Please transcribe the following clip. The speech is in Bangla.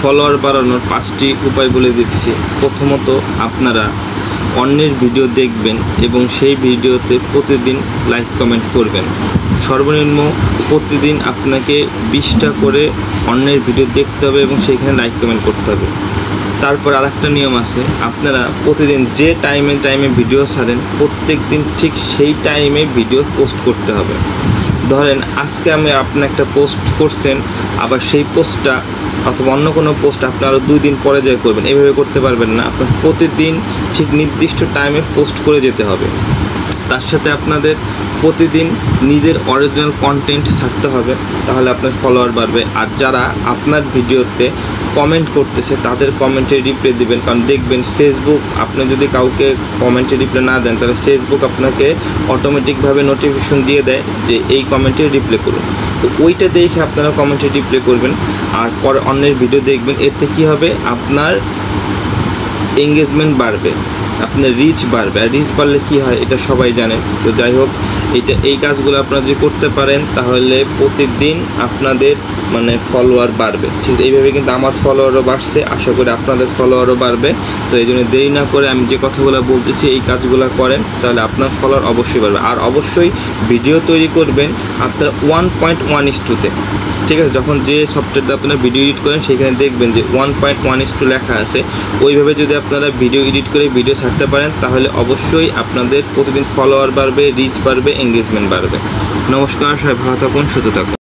ফলোয়ার বাড়ানোর 5টি উপায় বলে দিচ্ছি। প্রথমত, আপনারা অন্যের ভিডিও দেখবেন এবং সেই ভিডিওতে প্রতিদিন লাইক কমেন্ট করবেন। সর্বনিম্ন প্রতিদিন আপনাকে 20টা করে অন্যের ভিডিও দেখতে হবে এবং সেইখানে লাইক কমেন্ট করতে হবে। তারপর আরেকটা নিয়ম আছে, আপনারা প্রতিদিন যে টাইমে ভিডিও ছাড়েন প্রত্যেক দিন ঠিক সেই টাইমে ভিডিও পোস্ট করতে হবে। ধরেন আজকে আপনি একটা পোস্ট করছেন, আবার সেই পোস্টটা অথবা অন্য কোনো পোস্ট আপনি আরও 2 দিন পরে যেয়ে করবেন, এভাবে করতে পারবেন না। আপনার প্রতিদিন ঠিক নির্দিষ্ট টাইমে পোস্ট করে যেতে হবে। তার সাথে আপনাদের প্রতিদিন নিজের অরিজিনাল কন্টেন্ট ছাড়তে হবে, তাহলে আপনার ফলোয়ার বাড়বে। আর যারা আপনার ভিডিওতে কমেন্ট করতেছে তাদের কমেন্টে রিপ্লাই দিবেন, কারণ দেখবেন ফেসবুক আপনি যদি কাউকে কমেন্টে রিপ্লাই না দেন তাহলে ফেসবুক আপনাকে অটোমেটিকভাবে নোটিফিকেশন দিয়ে দেয় যে এই কমেন্টে রিপ্লাই করুন। তো ওইটা দেখে আপনারা কমেন্টে রিপ্লাই করবেন আর পরে অন্যের ভিডিও দেখবেন। এতে কী হবে, আপনার এঙ্গেজমেন্ট বাড়বে, আপনার রিচ বাড়বে। আর রিচ বাড়লে কী হয় এটা সবাই জানেন। তো যাই হোক, এই কাজগুলো আপনারা যদি করতে পারেন তাহলে প্রতিদিন আপনাদের ফলোয়ার বাড়বে। ঠিক এইভাবে কিন্তু আমার ফলোয়ারও বাড়ছে, আশা করি আপনাদের ফলোয়ারও বাড়বে। তো এই জন্য দেরি না করে আমি যে কথাগুলো বলতেছি এই কাজগুলো করেন, তাহলে আপনার ফলোয়ার অবশ্যই বাড়বে। আর অবশ্যই ভিডিও তৈরি করবেন আপনার 1.1:2-তে। ঠিক আছে, যখন যে সফটওয়্যার দিয়ে আপনারা ভিডিও এডিট করেন সেখানে দেখবেন যে 1.1:2 লেখা আছে। ওইভাবে যদি আপনারা ভিডিও এডিট করে ভিডিও ছাড়তে পারেন তাহলে অবশ্যই আপনাদের প্রতিদিন ফলোয়ার বাড়বে, রিচ বাড়বে, এঙ্গেজমেন্ট বাড়বে। নমস্কার, সবাই ভালো থাকুন, সুস্থ থাকুন।